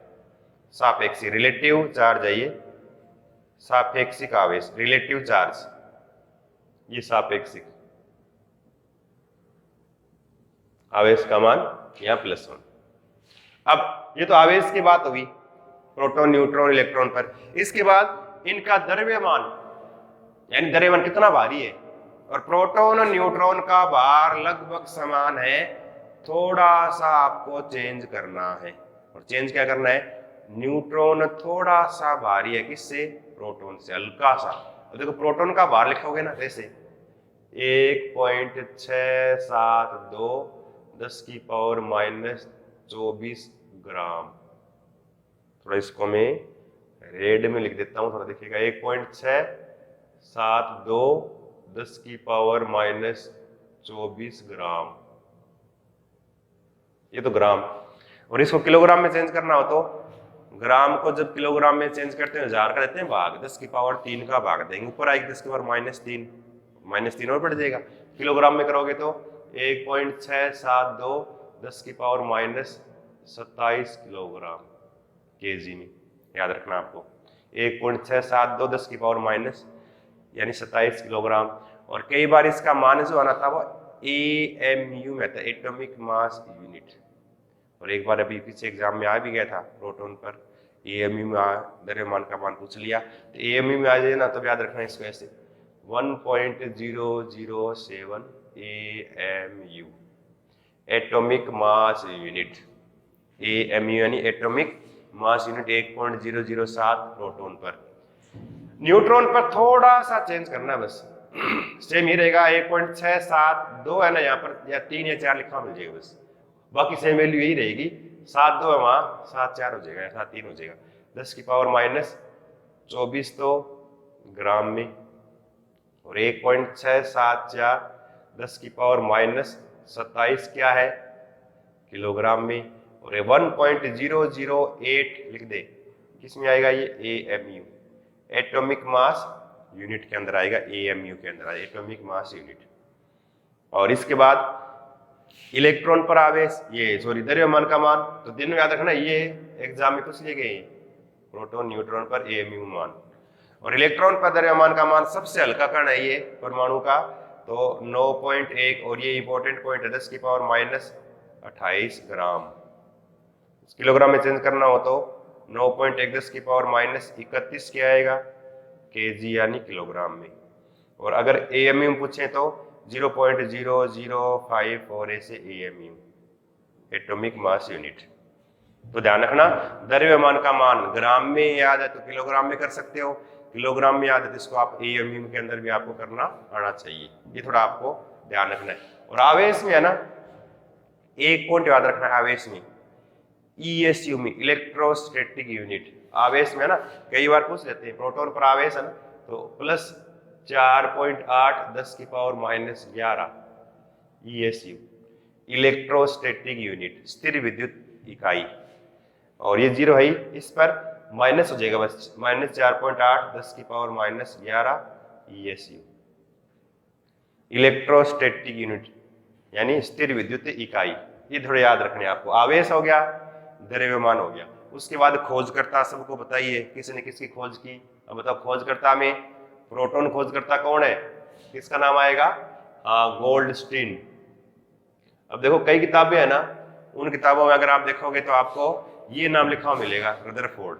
Speaker 1: सापेक्षिक, रिलेटिव चार्ज है ये, सापेक्षिक आवेश, रिलेटिव चार्ज, ये सापेक्षिक आवेश का मान यहाँ +1। अब ये तो आवेश की बात हुई, प्रोटॉन, न्यूट्रॉन, इलेक्ट्रॉन पर। इसके बाद इनका द्रव्यमान, यानी द्रव्यमान कितना भारी है। और प्रोटॉन और न्यूट्रॉन का भार लगभग समान है, थोड़ा सा आपको चेंज करना है। और चेंज क्या करना है, न्यूट्रॉन थोड़ा सा भारी है, किससे, प्रोटॉन से, हल्का सा। तो देखो प्रोटॉन का भार लिखोगे ना कैसे, 1.672 10⁻24 ग्राम। थोड़ा इसको मैं रेड में लिख देता हूं, थोड़ा देखिएगा। 1.672 10 की पावर माइनस 24 ग्राम, ये तो ग्राम। और इसको किलोग्राम में चेंज करना हो तो ग्राम को जब किलोग्राम में चेंज करते हैं 1000 का देते हैं भाग, 10 की पावर 3 का भाग देंगे, ऊपर आएगी 10 की पावर -3 और बढ़ जाएगा। किलोग्राम में करोगे तो 1.672 10 की पावर माइनस 27 किलोग्राम केजी में, याद रखना आपको। 1.672 10 की पावर माइनस यानी 27 किलोग्राम। और कई बार इसका मान जो आना था वो AMU में था, एटॉमिक मास यूनिट। और एक बार अभी पीछे एग्जाम में आ भी गया था प्रोटॉन पर, AMU में द्रव्यमान का मान पूछ लिया, तो AMU में आ जाए ना तो याद रखना इसको ऐसे 1.007 AMU atomic mass unit. AMU यानी एटॉमिक मास यूनिट 1.007 प्रोटॉन पर। न्यूट्रॉन पर थोड़ा सा चेंज करना बस, सेम ही रहेगा 1.672 है ना यहाँ पर, या 3 या 4 लिखा मिल जाएगा बस, बाकी सेम वैल्यू यही रहेगी। 72 है वहां, 74 हो जाएगा या 73 हो जाएगा। 10 की पावर माइनस 24 तो ग्राम में, और 1.674 10 की पावर माइनस 27 क्या है किलोग्राम में, और 1.008 लिख दे, किस में आएगा ये AMU एटॉमिक मास यूनिट के अंदर आएगा, AMU के अंदर आएगा एटॉमिक मास यूनिट। और इसके बाद इलेक्ट्रॉन पर आवेश, ये सॉरी द्रव्यमान का मान, तो तीनों याद रखना, ये एग्जाम में पूछ लिए गए, प्रोटॉन न्यूट्रॉन पर AMU मान। और इलेक्ट्रॉन पर द्रव्यमान का मान सबसे हल्का कण है ये परमाणु का, तो 9.1, और ये इंपॉर्टेंट पॉइंट है 10 की पावर माइनस 28 ग्राम। किलोग्राम में चेंज करना हो तो 9.1 10 की पावर माइनस 31 क्या आएगा केजी यानी किलोग्राम में। और अगर AMU में पूछे तो 0.0054 ऐसे AMU एटॉमिक मास यूनिट। तो ध्यान रखना, द्रव्यमान का मान ग्राम में याद है तो किलोग्राम में कर सकते हो, किलोग्राम में याद है तो इसको आप AMU के अंदर भी आपको करना आना चाहिए, ये थोड़ा आपको ध्यान रखना है। और आवेश में है ना, एक पॉइंट याद रखना है आवेश में, ESU में इलेक्ट्रोस्टैटिक यूनिट। आवेश में है ना, कई बार पूछ लेते हैं प्रोटॉन पर आवेश है ना, तो प्लस 4.8 10 की power minus 11 ESU electrostatic unit, स्थिर विद्युत इकाई। और ये 0 है, इस पर माइनस हो जाएगा बस, माइनस 4.8 10 की power minus 11 ESU electrostatic unit यानी स्थिर विद्युत इकाई। ये थोड़े याद रखने आपको। आवेश हो गया, द्रव्यमान हो गया। उसके बाद खोजकर्ता सबको बताइए, किसी ने किसकी खोज की, अब बताओ खोजकर्ता में प्रोटॉन खोजकर्ता कौन है, किसका नाम आएगा, गोल्डस्टीन। अब देखो कई किताबें है ना, उन किताबों में अगर आप देखोगे तो आपको ये नाम लिखा हुआ मिलेगा रदरफोर्ड,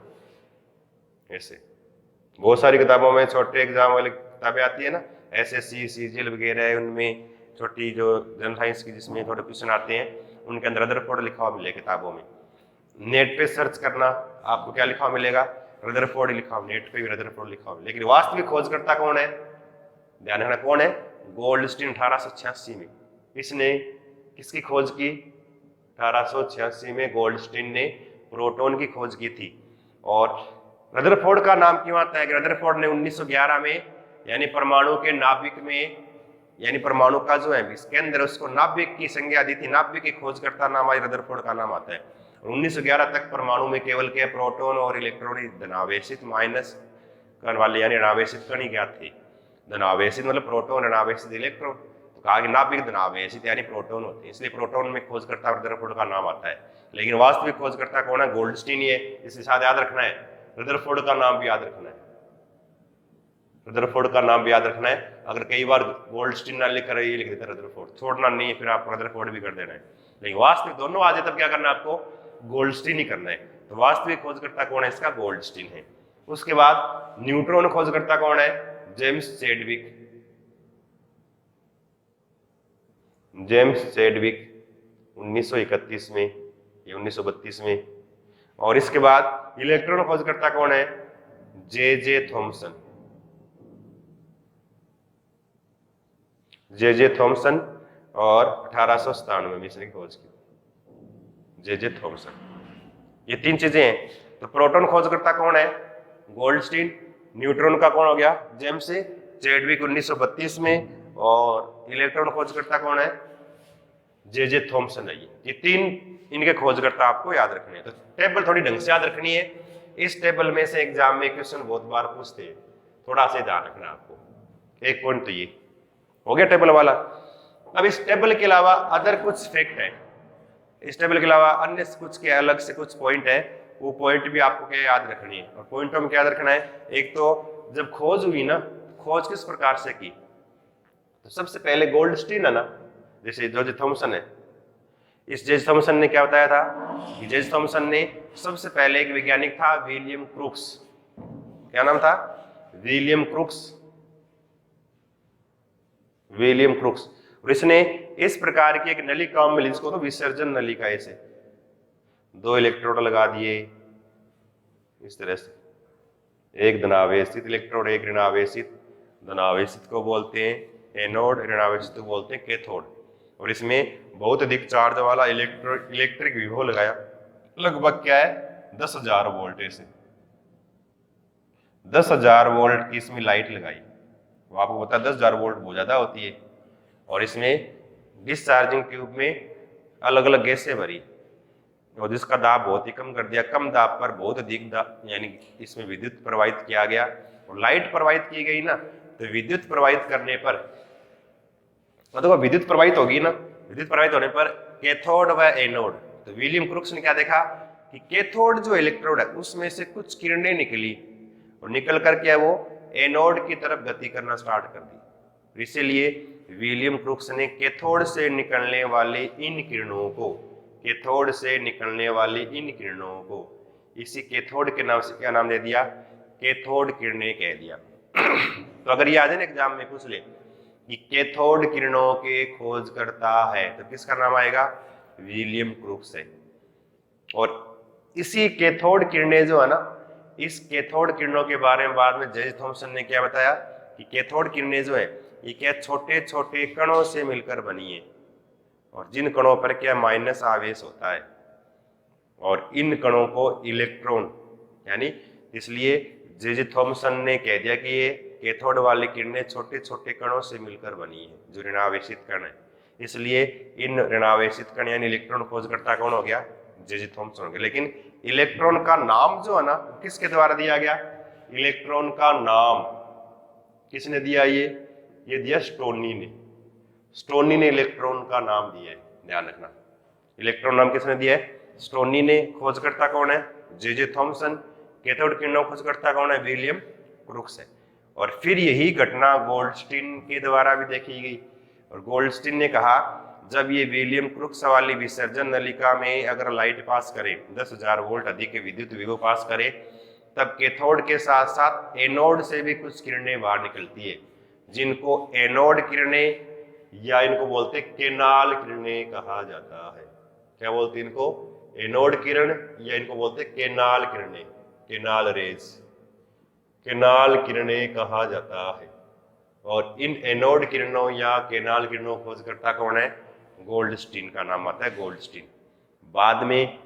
Speaker 1: ऐसे बहुत सारी किताबों में छोटे एग्जाम वाली किताबें आती है ना, SSC CGL वगैरह, उनमें छोटी जो जनरल साइंस की जिसमें थोड़े क्वेश्चन आते हैं, उनके अंदर रदरफोर्ड लिखा हुआ मिलेगा किताबों में। नेट पे सर्च करना, आपको क्या लिखा हुआ मिलेगा, रदरफोर्ड लिखा हुआ, नेट पे भी रदरफोर्ड लिखा हुआ। लेकिन वास्तविक खोजकर्ता कौन है, ध्यान रखना कौन है, गोल्डस्टीन 1886 में। इसने किसकी खोज की, 1886 में गोल्डस्टीन ने प्रोटॉन की खोज की थी। और रदरफोर्ड का नाम क्यों आता है कि रदरफोर्ड ने 1911 में यानी परमाणु के नाभिक में, यानी परमाणु का जो है इसके अंदर, उसको नाभिक की संज्ञा दी थी, नाभिक की खोजकर्ता नाम आज रदरफोर्ड का नाम आता है। 1911 तक परमाणु में केवल के प्रोटॉन और इलेक्ट्रॉन धनावेशित माइनस कण वाले यानी ऋणावेशित कण ही ज्ञात थे। धनावेशित मतलब प्रोटॉन, ऋणावेशित इलेक्ट्रॉन, तो कहा कि नाभिक धनावेशित यानी प्रोटॉन होते हैं, इसलिए प्रोटॉन में खोजकर्ता रदरफोर्ड का नाम आता है। लेकिन वास्तविक खोजकर्ता कौन है, गोल्डस्टीन ही है। इसके साथ याद रखना है रदरफोर्ड का नाम भी याद रखना है, रदरफोर्ड का नाम भी याद रखना है। अगर कई बार गोल्डस्टीन ना लिख कर ये लिख देता रदरफोर्ड, छोड़ना नहीं है, फिर आप रदरफोर्ड भी कर देना है। लेकिन वास्तविक दोनों आ जाए तब क्या करना है आपको, गोल्डस्टीन ही करना है। तो वास्तविक खोजकर्ता कौन है इसका, गोल्डस्टीन है। उसके बाद न्यूट्रॉन खोजकर्ता कौन है, जेम्स चैडविक। जेम्स चैडविक 1931 में या 1932 में। और इसके बाद इलेक्ट्रॉन खोजकर्ता कौन है, जे थॉमसन। जे थॉमसन और 1897 में इसने खोज की, जे थॉमसन। ये तीन चीजें हैं। तो प्रोटॉन खोजकर्ता कौन है, गोल्डस्टीन। न्यूट्रॉन का कौन हो गया? जेम्स चैडविक 1932 में। और इलेक्ट्रॉन खोजकर्ता कौन है? जे थॉमसन है। ये तीन इनके खोजकर्ता आपको याद रखने हैं। तो टेबल थोड़ी ढंग से याद रखनी है। इस टेबल में से एग्जाम में क्वेश्चन बहुत बार पूछते हैं, थोड़ा सा ध्यान रखना आपको। एक पॉइंट तो ये हो गया टेबल वाला। अब इस टेबल के अलावा अदर कुछ फैक्ट है, इस टेबल के अलावा अन्य कुछ के अलग से कुछ पॉइंट है, वो पॉइंट भी आपको क्या याद रखनी है। और पॉइंटों में क्या याद रखना है? एक तो जब खोज हुई ना, खोज किस प्रकार से की? तो सबसे पहले गोल्डस्टीन है ना, जैसे जॉर्ज थॉमसन है, इस जॉर्ज थॉमसन ने क्या बताया था कि जॉर्ज थॉमसन ने सबसे पहले एक वैज्ञानिक था विलियम क्रूक्स। क्या नाम था? William crooks. William crooks. और इसने इस प्रकार की एक नली काम मिली, जिसको तो विसर्जन नली का, ऐसे 2 इलेक्ट्रोड लगा दिए इस तरह से, एक धनावेशित इलेक्ट्रोड, एक ऋणावेशित। धनावेशित को बोलते हैं एनोड, ऋणावेशित को बोलते हैं कैथोड। और इसमें बहुत अधिक चार्ज वाला इलेक्ट्रिक विभव लगाया, लगभग क्या है 10,000 वोल्ट। ऐसे 10,000 वोल्ट की इसमें लाइट लगाई। वो आपको पता है 10,000 वोल्ट बहुत ज्यादा होती है। और इसमें डिस्चार्जिंग ट्यूब में अलग अलग गैसें भरी और जिसका दाब बहुत ही कम कर दिया। कम दाब पर बहुत अधिक दाब, यानी इसमें विद्युत प्रवाहित किया गया। और लाइट प्रवाहित की गई ना, तो विद्युत प्रवाहित करने पर, मतलब विद्युत प्रवाहित होगी ना, विद्युत प्रवाहित होने पर कैथोड व एनोड। तो विलियम क्रूक्स ने क्या देखा कि कैथोड जो इलेक्ट्रोड है उसमें से कुछ किरणें निकली और निकल कर क्या वो एनोड की तरफ गति करना स्टार्ट कर दी। इसीलिए विलियम क्रूक्स ने कैथोड से निकलने वाले इन किरणों को, कैथोड से निकलने वाली इन किरणों को इसी कैथोड के नाम से क्या नाम दे दिया? कैथोड किरणें कह दिया। तो अगर ये आ जाए ना एग्जाम में पूछ ले कि कैथोड किरणों के खोज करता है, तो किसका नाम आएगा? विलियम क्रूक्स है। और इसी कैथोड किरणें जो है ना, इस कैथोड किरणों के बारे में बाद में जॉर्ज थॉमसन ने क्या बताया कि कैथोड किरणें जो है ये क्या छोटे छोटे कणों से मिलकर बनी है, और जिन कणों पर क्या माइनस आवेश होता है, और इन कणों को इलेक्ट्रॉन, यानी इसलिए जे थॉमसन ने कह दिया कि ये कैथोड वाली किरणें छोटे छोटे कणों से मिलकर बनी है, जो ऋणावेशित कण है। इसलिए इन ऋणावेशित कण यानी इलेक्ट्रॉन खोजकर्ता कौन हो गया? जे थॉमसन हो गया। लेकिन इलेक्ट्रॉन का नाम जो है ना, किसके द्वारा दिया गया? इलेक्ट्रॉन का नाम किसने दिया? ये दिया स्टोनी ने। स्टोनी ने इलेक्ट्रॉन का नाम दिया है, ध्यान रखना। इलेक्ट्रॉन नाम किसने दिया है? स्टोनी ने। खोजकर्ता कौन है? J Thomson. कैथोड किरणों खोजकर्ता कौन है? विलियम क्रूक्स है। और फिर यही घटना गोल्डस्टीन के द्वारा भी देखी गई। और गोल्डस्टीन ने कहा जब ये विलियम क्रूक्स वाली विसर्जन नलिका में अगर लाइट पास करे, 10,000 वोल्ट अधिक विद्युत विभव पास करे, तब कैथोड के साथ साथ एनोड से भी कुछ किरणें बाहर निकलती है, जिनको एनोड किरणें या इनको बोलते केनाल किरणें कहा जाता है। क्या बोलते हैं इनको? एनोड किरण, या इनको बोलते केनाल किरणें, केनाल रेज, केनाल किरणें कहा जाता है। और इन एनोड किरणों या केनाल किरणों खोजकर्ता कौन है? गोल्डस्टीन का नाम आता है, गोल्डस्टीन। बाद में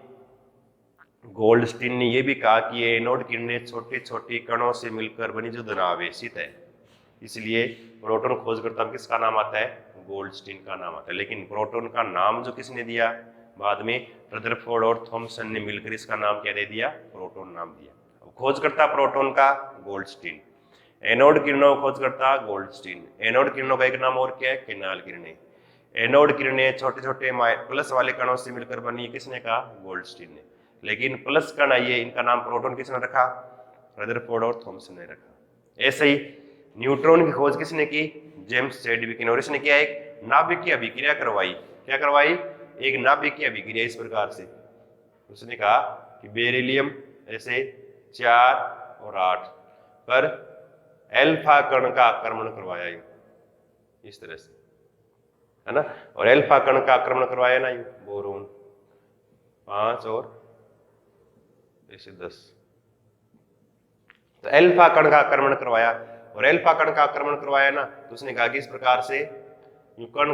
Speaker 1: गोल्डस्टीन ने यह भी कहा कि ये एनोड किरणें छोटी छोटी कणों से मिलकर बनी जो धनावेशित है। इसलिए प्रोटॉन खोजकर्ता में किसका नाम आता है? गोल्डस्टीन का नाम आता है। लेकिन प्रोटॉन का नाम जो किसने दिया? बाद में रदरफोर्ड और थॉमसन ने मिलकर इसका नाम क्या दे दिया? प्रोटॉन नाम दिया। खोजकर्ता प्रोटॉन का गोल्डस्टीन। एनोड किरणों खोजकर्ता गोल्डस्टीन। एनोड किरणों का एक नाम और क्या है? केनाल किरणें। एनोड किरणें छोटे छोटे प्लस वाले कणों से मिलकर बनी, किसने कहा? गोल्डस्टीन ने। लेकिन प्लस कण आइए, इनका नाम प्रोटॉन किसने रखा? रदरफोर्ड और थॉमसन ने रखा। ऐसे ही न्यूट्रॉन की खोज किसने की? जेम्स चैडविक ने। और इसने क्या? एक नाभिकीय अभिक्रिया करवाई। क्या करवाई? एक नाभिकीय अभिक्रिया इस प्रकार से। उसने कहा कि बेरिलियम ऐसे 4 और 8 पर एल्फा कण का आक्रमण करवाया, इस तरह से, है ना। और एल्फा कण का आक्रमण करवाया ना, बोरोन 5 और ऐसे 10। तो एल्फा कण का आक्रमण करवाया, और एल्फा कण का आक्रमण करवाया ना, तो उसने कहा कि इस प्रकार से कण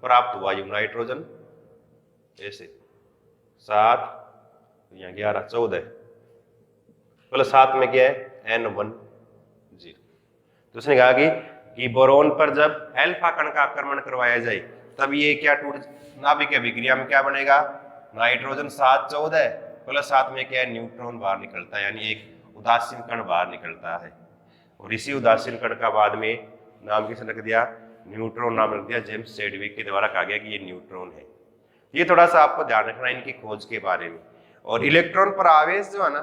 Speaker 1: प्राप्त हुआ, नाइट्रोजन ऐसे 7, यहाँ 11, 14 प्लस 7 में क्या है? N1 0। तो उसने कहा कि बोरोन पर जब अल्फा कण का आक्रमण करवाया जाए तब ये क्या टूट नाभिक अभिक्रिया में क्या बनेगा, नाइट्रोजन 714 प्लस 7 में क्या है, न्यूट्रॉन बाहर निकलता है, यानी एक उदासीन कण बाहर निकलता है। और इसी उदासीन कण का बाद में नाम किसने रख दिया, न्यूट्रॉन नाम रख दिया, जेम्स चैडविक के द्वारा कहा गया कि ये न्यूट्रॉन है। ये थोड़ा सा आपको ध्यान रखना इनकी खोज के बारे में। और इलेक्ट्रॉन पर आवेश जो है ना,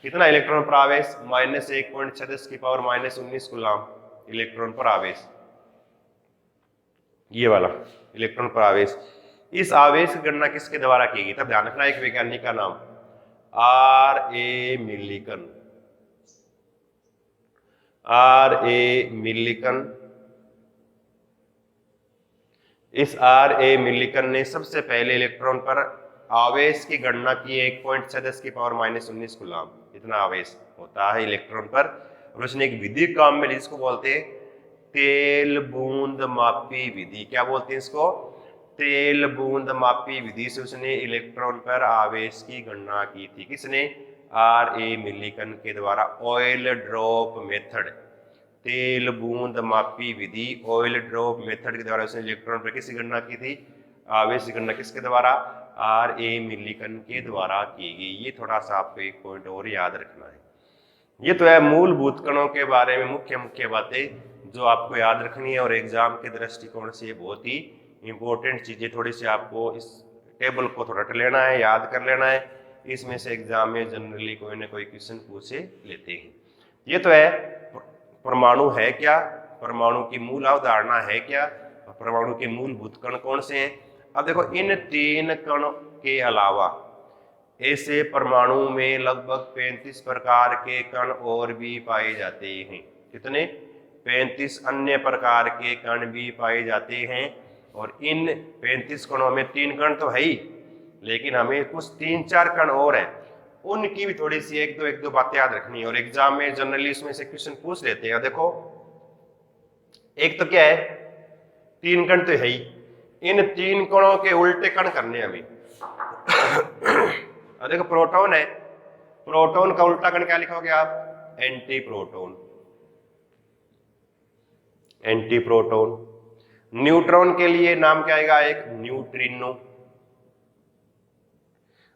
Speaker 1: कितना इलेक्ट्रॉन पर आवेश, -1.6 कूलाम इलेक्ट्रॉन पर आवेश, ये वाला इलेक्ट्रॉन पर आवेश। इस आवेश की गणना किसके द्वारा की गई, तब ध्यान रखना एक वैज्ञानिक का नाम R.A. मिल्लिकन, R.A. मिल्लिकन। इस R.A. मिल्लिकन ने सबसे पहले इलेक्ट्रॉन पर आवेश की गणना की 1.6 कूलाम, इतना आवेश होता है इलेक्ट्रॉन पर। और उसने एक विधि काम में जिसको बोलते हैं तेल बूंद मापी विधि, क्या बोलते हैं इसको, तेल बूंद मापी विधि से उसने इलेक्ट्रॉन पर आवेश की गणना की थी। किसने, R.A. मिल्लिकन के द्वारा, ऑयल ड्रॉप मेथड, तेल बूंद मापी विधि, ऑयल ड्रॉप मेथड के द्वारा उसने इलेक्ट्रॉन पर किसकी गणना की थी, आवेश की गणना किसके द्वारा, R.A. मिल्लिकन के द्वारा की गई। ये थोड़ा सा आपको एक पॉइंट और याद रखना है। ये तो है मूलभूत कणों के बारे में मुख्य मुख्य बातें जो आपको याद रखनी है, और एग्जाम के दृष्टिकोण से बहुत ही इंपॉर्टेंट चीजें थोड़ी सी आपको इस टेबल को थोड़ा लेना है, याद कर लेना है। इसमें से एग्जाम में जनरली कोई ना कोई क्वेश्चन पूछे लेते हैं। ये तो है परमाणु है क्या, परमाणु की मूल अवधारणा है क्या, परमाणु के मूलभूत कण कौन से हैं। अब देखो इन 3 कणों के अलावा ऐसे परमाणु में लगभग 35 प्रकार के कण और भी पाए जाते हैं। कितने, 35 अन्य प्रकार के कण भी पाए जाते हैं। और इन 35 कणों में 3 कण तो है ही, लेकिन हमें कुछ 3-4 कण और हैं, उनकी भी थोड़ी सी एक दो बातें याद रखनी है, और एग्जाम में जनरली उसमें से क्वेश्चन पूछ लेते हैं। देखो एक तो क्या है, 3 कण तो है ही, इन 3 कणों के उल्टे कण करने हमें। देखो प्रोटॉन है, प्रोटॉन का उल्टा कण क्या लिखोगे आप, anti proton, anti proton. Neutron के लिए नाम क्या आएगा, एक न्यूट्रिनो।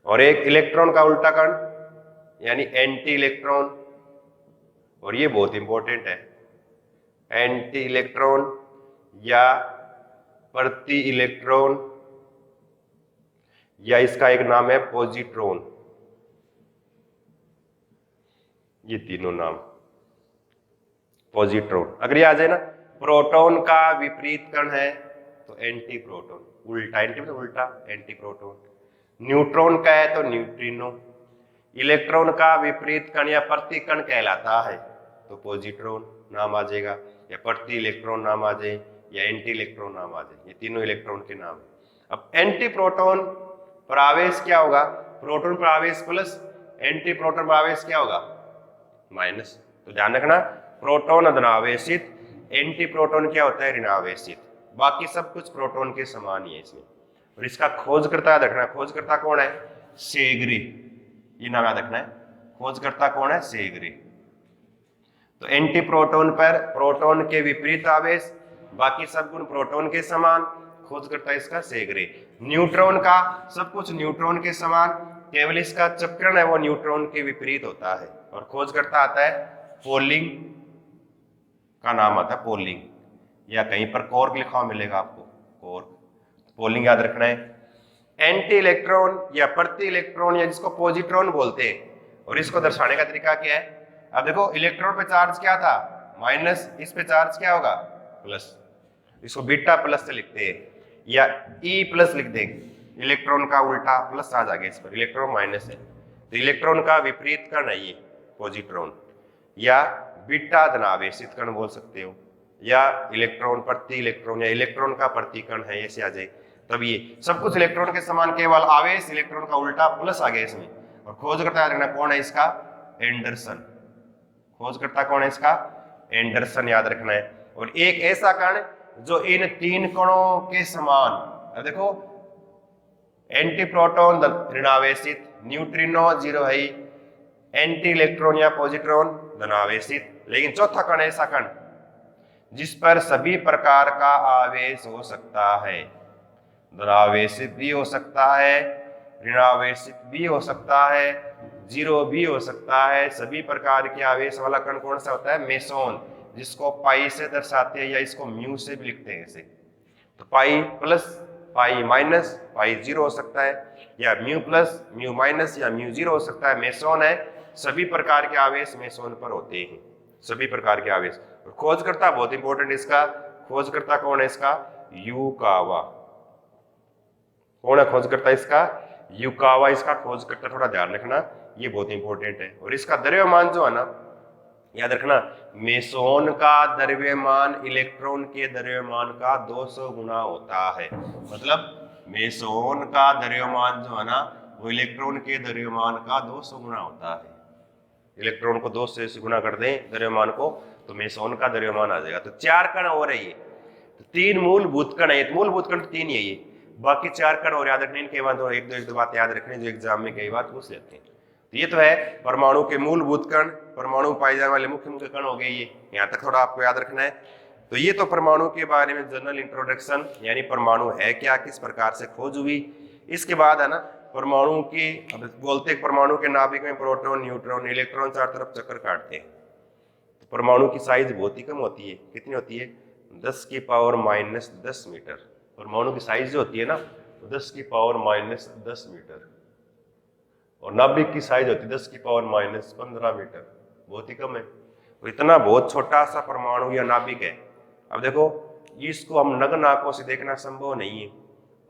Speaker 1: और एक इलेक्ट्रॉन का उल्टा कण यानी एंटी इलेक्ट्रॉन, और ये बहुत इंपॉर्टेंट है, एंटी इलेक्ट्रॉन या प्रति इलेक्ट्रॉन, या इसका एक नाम है पॉजिट्रॉन। ये तीनों नाम पॉजिट्रॉन। अगर ये आ जाए ना, प्रोटॉन का विपरीत कण है तो एंटी प्रोटॉन, उल्टा, एंटी मतलब उल्टा, एंटी प्रोटॉन। न्यूट्रॉन का है तो न्यूट्रिनो। इलेक्ट्रॉन का विपरीत कण या प्रति कण कहलाता है तो पॉजिट्रॉन नाम आ जाएगा, या प्रति इलेक्ट्रॉन नाम आ जाए, या एंटी इलेक्ट्रॉन नाम आ जाए। ये तीनों इलेक्ट्रॉन के नाम है। अब एंटी प्रोटॉन पर आवेश क्या होगा, प्रोटॉन पर आवेश प्लस, एंटी प्रोटॉन पर आवेश क्या होगा, माइनस। तो ध्यान रखना, प्रोटॉन धनावेशित, एंटी प्रोटॉन क्या होता है, ऋणावेशित। बाकी सब कुछ प्रोटॉन के समान ही है इसमें। और इसका खोजकर्ता याद रखना, खोजकर्ता कौन है, सेगरे, ये नाम याद रखना है, खोजकर्ता कौन है, सेगरे। तो एंटी प्रोटॉन पर प्रोटॉन के विपरीत आवेश, बाकी सब गुण प्रोटॉन के समान, खोजकर्ता इसका सेगरे। न्यूट्रॉन का सब कुछ न्यूट्रॉन के समान, केवल इसका चक्रण है वो न्यूट्रॉन के विपरीत होता है। और खोजकर्ता आता है पोलिंग, का नाम आता है पोलिंग, या कहीं पर कॉर्क लिखा हुआ मिलेगा आपको, कॉर्क, पोलिंग याद रखना है। एंटी इलेक्ट्रॉन या प्रति इलेक्ट्रॉन, या जिसको पॉजिट्रॉन बोलते हैं। और इसको दर्शाने का तरीका क्या है, अब देखो इलेक्ट्रॉन पे चार्ज क्या था, माइनस, इस पे चार्ज क्या होगा, प्लस। इसको बीटा प्लस से लिखते हैं, या ई प्लस लिख देंगे, इलेक्ट्रॉन का उल्टा प्लस आ जाएगा इस पर, इलेक्ट्रॉन माइनस है तो इलेक्ट्रॉन का विपरीत कण है ये पॉजिट्रॉन, या बीटा धनावेशित कण बोल सकते हो, या इलेक्ट्रॉन प्रति इलेक्ट्रॉन, या इलेक्ट्रॉन का प्रतिकण है, ऐसे आ जाए। तब ये सब कुछ इलेक्ट्रॉन के समान, केवल आवेश इलेक्ट्रॉन का उल्टा प्लस आ गया इसमें। और खोजकर्ता याद रखना कौन है इसका, एंडरसन। खोजकर्ता कौन है इसका, एंडरसन याद रखना है। और एक ऐसा कण जो इन 3 कणों के समान, अब देखो एंटी प्रोटॉन ऋणावेशित, न्यूट्रिनो 0 है, एंटी इलेक्ट्रॉन या पॉजिट्रॉन धनावेशित। लेकिन चौथा कण ऐसा कण जिस पर सभी प्रकार का आवेश हो सकता है, धनावेशित भी हो सकता है, ऋणावेशित भी हो सकता है, जीरो भी हो सकता है। सभी प्रकार के आवेश वाला कण कौन सा होता है? मेसोन, जिसको पाई से दर्शाते हैं या इसको म्यू से भी लिखते हैं ऐसे। तो pi plus, pi minus, pi zero हो सकता है, या म्यू प्लस, म्यू माइनस या म्यू जीरो हो सकता है। मेसोन है, सभी प्रकार के आवेश मेसोन पर होते हैं, सभी प्रकार के आवेश। खोजकर्ता बहुत इंपॉर्टेंट, इसका खोजकर्ता कौन है? इसका युकावा। कौन है खोजकर्ता इसका? युकावा इसका खोजकर्ता, थोड़ा ध्यान रखना, ये बहुत इंपॉर्टेंट है। और इसका द्रव्यमान जो है ना, याद रखना, मेसोन का द्रव्यमान इलेक्ट्रॉन के द्रव्यमान का 200 गुना होता है। मतलब मेसोन का द्रव्यमान जो है ना, वो इलेक्ट्रॉन के द्रव्यमान का 200 गुना होता है। इलेक्ट्रॉन को 200 से गुना कर दें द्रव्यमान को, तो मेसोन का द्रव्यमान आ जाएगा। तो 4 कण और है ये, तो 3 मूलभूत कण है, मूलभूत कण 3 ही है ये, बाकी 4 कण और याद रखने। इनके बाद एक दो बात याद रखनी जो एग्जाम में कई बार पूछ लेते हैं। तो ये तो है परमाणु के मूलभूत कण, परमाणु पाए जाने वाले मुख्य मुख्य कण हो गए ये, यहाँ तक थोड़ा आपको याद रखना है। तो ये तो परमाणु के बारे में जनरल इंट्रोडक्शन, यानी परमाणु है क्या, किस प्रकार से खोज हुई। इसके बाद है ना परमाणु की, अब बोलते हैं परमाणु के नाभिक में प्रोटॉन, न्यूट्रॉन, इलेक्ट्रॉन चार तरफ चक्कर काटते हैं। तो परमाणु की साइज बहुत ही कम होती है, कितनी होती है? 10 की पावर माइनस 10 मीटर। परमाणु की साइज जो होती है ना, 10 की पावर माइनस 10 मीटर। और नाभिक की साइज होती है 10 की पावर माइनस 15 मीटर, बहुत ही कम है। तो इतना बहुत छोटा सा परमाणु या नाभिक है। अब देखो, इसको हम नग्न आंखों से देखना संभव नहीं है।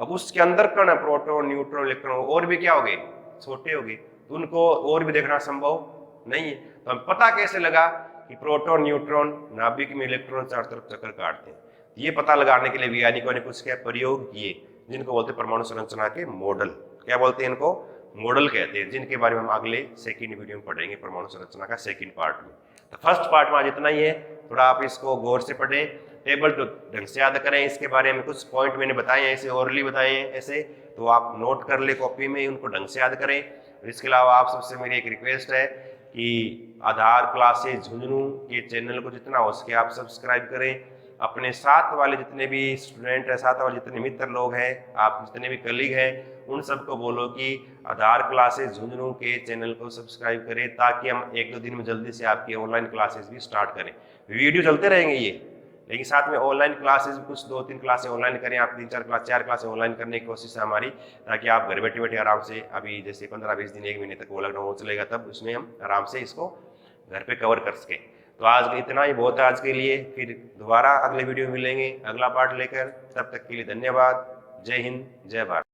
Speaker 1: अब उसके अंदर कण है, प्रोटॉन, न्यूट्रॉन, इलेक्ट्रॉन, और भी क्या हो गए? छोटे हो गए, तो उनको और भी देखना संभव नहीं है। तो हम पता कैसे लगा कि प्रोटॉन, न्यूट्रॉन नाभिक में इलेक्ट्रॉन चार तरफ चक्कर काटते हैं? ये पता लगाने के लिए वैज्ञानिकों ने कुछ क्या प्रयोग किए, जिनको बोलते हैं परमाणु संरचना के मॉडल। क्या बोलते हैं इनको? मॉडल कहते हैं, जिनके बारे में हम अगले सेकंड वीडियो में पढ़ेंगे, परमाणु संरचना का सेकंड पार्ट में। तो फर्स्ट पार्ट में आज इतना ही है, थोड़ा आप इसको गौर से पढ़ें, टेबल तो ढंग से याद करें। इसके बारे में कुछ पॉइंट मैंने बताए हैं, ऐसे ओरली बताए हैं ऐसे, तो आप नोट कर ले कॉपी में, उनको ढंग से याद करें। इसके अलावा आप सबसे मेरी एक रिक्वेस्ट है कि आधार क्लासेज झुंझुनू के चैनल को जितना हो सके आप सब्सक्राइब करें। अपने साथ वाले जितने भी स्टूडेंट हैं, साथ वाले जितने मित्र लोग हैं, आप जितने भी कलीग हैं, उन सबको बोलो कि आधार क्लासेज झुंझुनू के चैनल को सब्सक्राइब करें, ताकि हम 1-2 दिन में जल्दी से आपकी ऑनलाइन क्लासेज भी स्टार्ट करें। वीडियो चलते रहेंगे ये, लेकिन साथ में ऑनलाइन क्लासेज कुछ 2-3 क्लासें ऑनलाइन करें। आप 3-4 क्लासें ऑनलाइन करने की कोशिश है हमारी, ताकि आप घर बैठे बैठे आराम से, अभी जैसे 15-20 दिन 1 महीने तक वो लॉकडाउन चलेगा, तब उसमें हम आराम से इसको घर पे कवर कर सकें। तो आज इतना ही बहुत है आज के लिए, फिर दोबारा अगले वीडियो में मिलेंगे अगला पार्ट लेकर। तब तक के लिए धन्यवाद। जय हिंद, जय भारत।